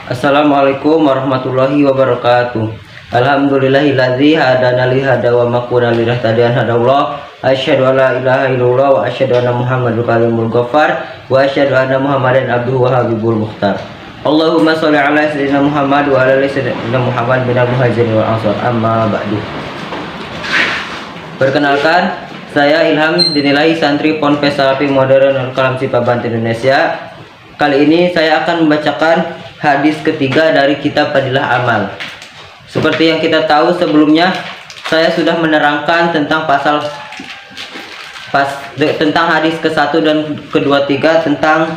Assalamualaikum warahmatullahi wabarakatuh. Alhamdulillahilladzi hadana li hada wa ma kunna linahtadiya hadallah. Asyhadu an la ilaha illallah wa asyhadu anna Muhammadar kalimul ghafar wa asyhadu anna Muhammadan abduhu wa habibul mukhtar. Allahumma sholli ala sayyidina Muhammad wa ala ali sayyidina Muhammad minal muhajirin wal ansar. Amma ba'du. Perkenalkan, saya Ilham, dinilai santri Ponpes Salafi Modern Nurul Kalam Cipaban Indonesia. Kali ini saya akan membacakan hadis ketiga dari kitab Fadilah Amal. Seperti yang kita tahu sebelumnya, saya sudah menerangkan tentang tentang hadis ke-1 dan ke-23 tentang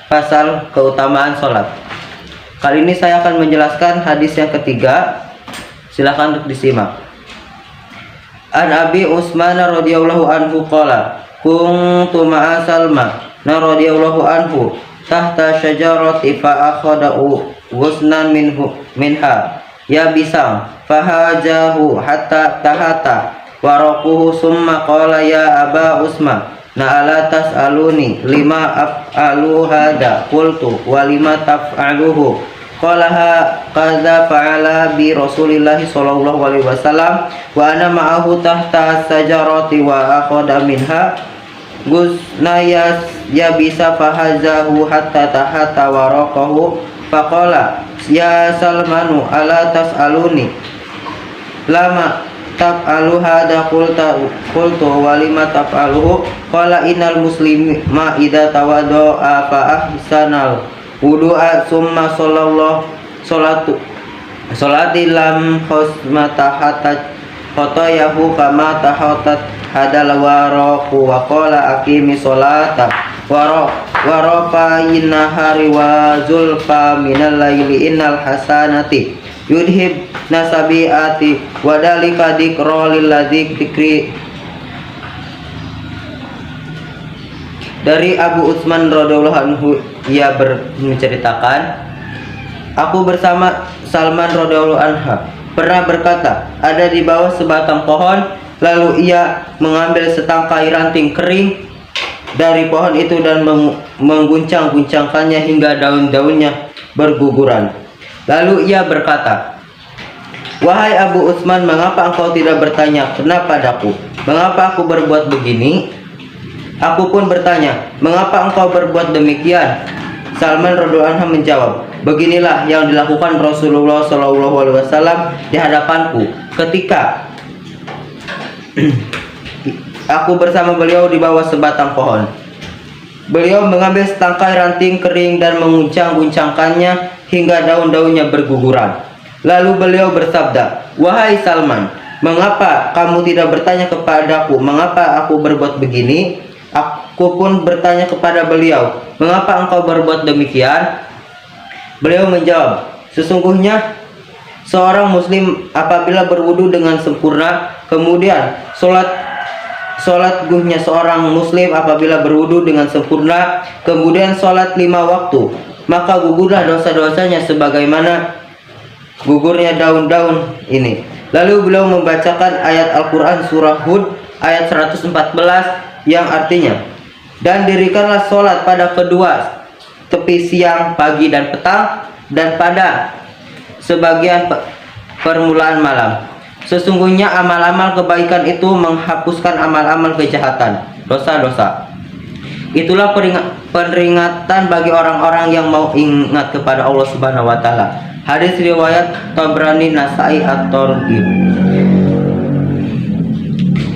pasal keutamaan sholat. Kali ini saya akan menjelaskan hadis yang ketiga. Silahkan untuk disimak. An Abi Utsman radhiyallahu anhu qala kuntu ma'a Salma radhiyallahu anhu tahta syajarati fa akhada'u ghusnan minha ya bisam fahajahu hatta tahata waraquhu summa qala ya Aba Utsman ala tas'aluni lima af'alu hada qultu wa lima taf'aluhu qala qadza fa'ala bi Rasulillahi sallallahu alaihi wasallam wa ana ma'ahu tahta syajarati wa akhadha minha Gusnayas ya bisa fahazahu hatta tahata waraqahu faqala ya Salmanu ala tas'aluni lama taf'alu hada qultu walima taf'aluhu qala innal muslima idza tawadda'a fa ahsanal wudu'a summa salati lam husmatahatat khotoyahu kama tahatat hadal waraqu wa qala aqimi sholata warafa innahari wa zulfa minal laili innal hasanati yudhib nasabiati wa dalika dzikra lil dzikri. Dari Abu Utsman radhiyallahu anhu, ia menceritakan, aku bersama Salman radhiyallahu anha pernah berkata, ada di bawah sebatang pohon, lalu ia mengambil setangkai ranting kering dari pohon itu dan mengguncang-guncangkannya hingga daun-daunnya berguguran. Lalu ia berkata, wahai Abu Utsman, mengapa engkau tidak bertanya kepadaku, mengapa aku berbuat begini? Aku pun bertanya, mengapa engkau berbuat demikian? Salman radhiyallahu anhu menjawab, beginilah yang dilakukan Rasulullah SAW di hadapanku ketika aku bersama beliau di bawah sebatang pohon. Beliau mengambil setangkai ranting kering dan mengguncang-guncangkannya hingga daun-daunnya berguguran. Lalu beliau bersabda, wahai Salman, mengapa kamu tidak bertanya kepadaku mengapa aku berbuat begini? Aku pun bertanya kepada beliau, mengapa engkau berbuat demikian? Beliau menjawab, sesungguhnya seorang muslim apabila berwudu dengan sempurna, kemudian sholat guhnya seorang muslim apabila berwudu dengan sempurna, kemudian sholat 5 waktu, maka gugurlah dosa-dosanya sebagaimana gugurnya daun-daun ini. Lalu beliau membacakan ayat Al-Quran surah Hud ayat 114 yang artinya, dan dirikanlah sholat pada kedua tepi siang, pagi dan petang, dan pada sebagian permulaan malam. Sesungguhnya amal-amal kebaikan itu menghapuskan amal-amal kejahatan, dosa-dosa. Itulah peringatan bagi orang-orang yang mau ingat kepada Allah Subhanahu wa taala. Hadis riwayat Tabrani, Nasai, At-Tirmidzi.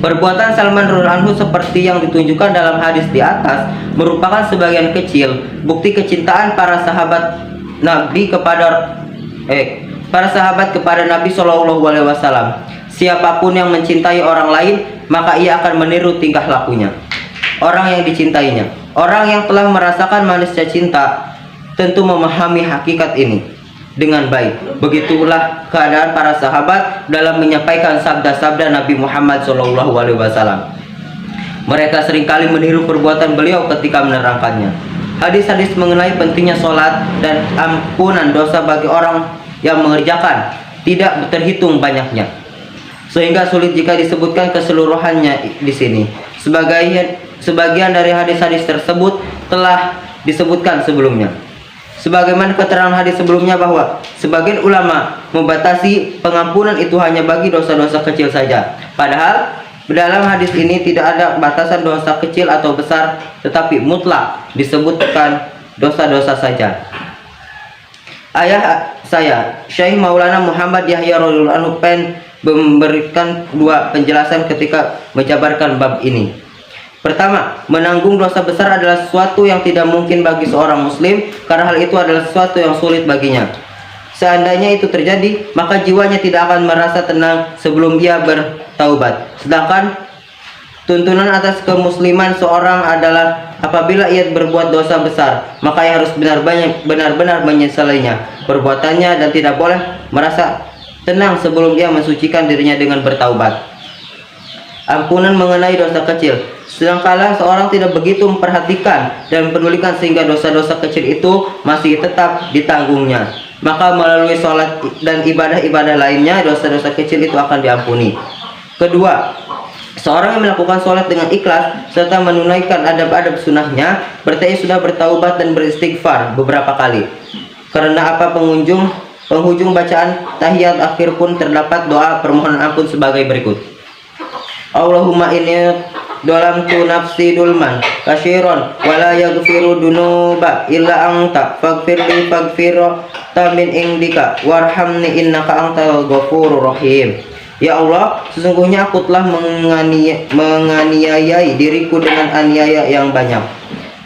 Perbuatan Salman radhiyallahu anhu seperti yang ditunjukkan dalam hadis di atas merupakan sebagian kecil bukti kecintaan para sahabat Nabi kepada Nabi Shallallahu Alaihi Wasallam. Siapapun yang mencintai orang lain, maka ia akan meniru tingkah lakunya orang yang dicintainya. Orang yang telah merasakan manisnya cinta tentu memahami hakikat ini dengan baik. Begitulah keadaan para sahabat dalam menyampaikan sabda-sabda Nabi Muhammad SAW. Mereka seringkali meniru perbuatan beliau ketika menerangkannya. Hadis-hadis mengenai pentingnya sholat dan ampunan dosa bagi orang yang mengerjakan tidak terhitung banyaknya, sehingga sulit jika disebutkan keseluruhannya di sini. Sebagian dari hadis-hadis tersebut telah disebutkan sebelumnya. Sebagaimana keterangan hadis sebelumnya bahwa sebagian ulama membatasi pengampunan itu hanya bagi dosa-dosa kecil saja. Padahal dalam hadis ini tidak ada batasan dosa kecil atau besar, tetapi mutlak disebutkan dosa-dosa saja. Ayah saya, Syekh Maulana Muhammad Yahya radhiyallahu anhu memberikan dua penjelasan ketika menjabarkan bab ini. Pertama, menanggung dosa besar adalah sesuatu yang tidak mungkin bagi seorang muslim karena hal itu adalah sesuatu yang sulit baginya. Seandainya itu terjadi, maka jiwanya tidak akan merasa tenang sebelum ia bertaubat. Sedangkan tuntunan atas kemusliman seorang adalah apabila ia berbuat dosa besar, maka ia harus benar-benar menyesalinya perbuatannya dan tidak boleh merasa tenang sebelum ia mensucikan dirinya dengan bertaubat. Ampunan mengenai dosa kecil. Sedangkala seorang tidak begitu memperhatikan dan mempedulikan sehingga dosa-dosa kecil itu masih tetap ditanggungnya, maka melalui sholat dan ibadah-ibadah lainnya dosa-dosa kecil itu akan diampuni. Kedua, seorang yang melakukan sholat dengan ikhlas serta menunaikan adab-adab sunnahnya berarti sudah bertaubat dan beristighfar beberapa kali. Karena apa penghujung bacaan tahiyat akhir pun terdapat doa permohonan ampun sebagai berikut. Allahumma inni dolamtu nafsi dulman kasyiron wala yaghfiru dunuba illa anta faghfirli faghfirta min indika warhamni innaka antal ghafurur rahim. Ya Allah, sesungguhnya aku telah menganiayai diriku dengan aniaya yang banyak.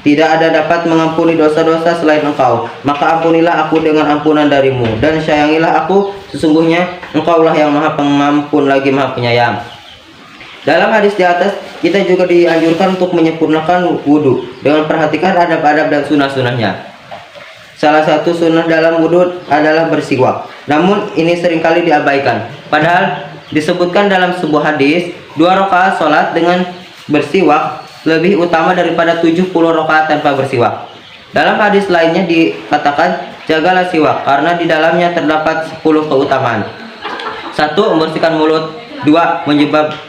Tidak ada dapat mengampuni dosa-dosa selain Engkau, maka ampunilah aku dengan ampunan darimu dan sayangilah aku, sesungguhnya Engkaulah yang Maha Pengampun lagi Maha Penyayang. Dalam hadis di atas, kita juga dianjurkan untuk menyempurnakan wudhu dengan perhatikan adab-adab dan sunnah-sunnahnya. Salah satu sunnah dalam wudhu adalah bersiwak. Namun ini seringkali diabaikan. Padahal disebutkan dalam sebuah hadis, 2 rakaat sholat dengan bersiwak lebih utama daripada 70 rakaat tanpa bersiwak. Dalam hadis lainnya dikatakan, jagalah siwak karena di dalamnya terdapat 10 keutamaan. 1. Membersihkan mulut. 2.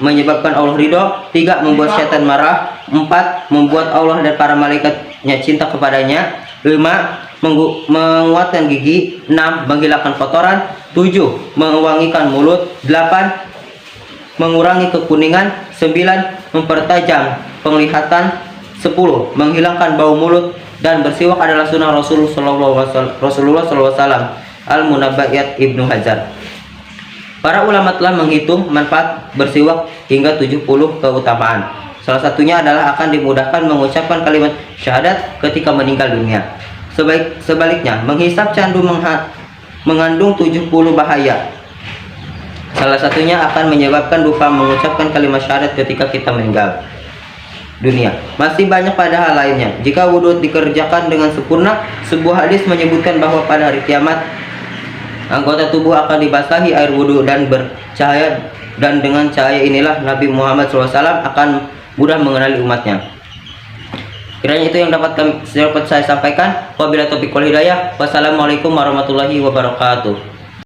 Menyebabkan Allah ridho. 3. Membuat syaitan marah. 4. Membuat Allah dan para malaikatnya cinta kepadanya. 5. Menguatkan gigi. 6. Menghilangkan kotoran. 7. Mewangikan mulut. 8. Mengurangi kekuningan. 9. Mempertajam penglihatan. 10. Menghilangkan bau mulut. Dan bersiwak adalah sunnah Rasulullah SAW. Al-Munabbayat Ibnu Hajar. Para ulama telah menghitung manfaat bersiwak hingga 70 keutamaan. Salah satunya adalah akan dimudahkan mengucapkan kalimat syahadat ketika meninggal dunia. Sebaliknya, menghisap candu mengandung 70 bahaya. Salah satunya akan menyebabkan lupa mengucapkan kalimat syahadat ketika kita meninggal dunia. Masih banyak pada hal lainnya. Jika wudhu dikerjakan dengan sempurna, sebuah hadis menyebutkan bahwa pada hari kiamat anggota tubuh akan dibasahi air wudhu dan bercahaya, dan dengan cahaya inilah Nabi Muhammad SAW akan mudah mengenali umatnya. Kiranya itu yang dapat saya sampaikan. Wabillahi taufiq wal hidayah. Wassalamualaikum warahmatullahi wabarakatuh.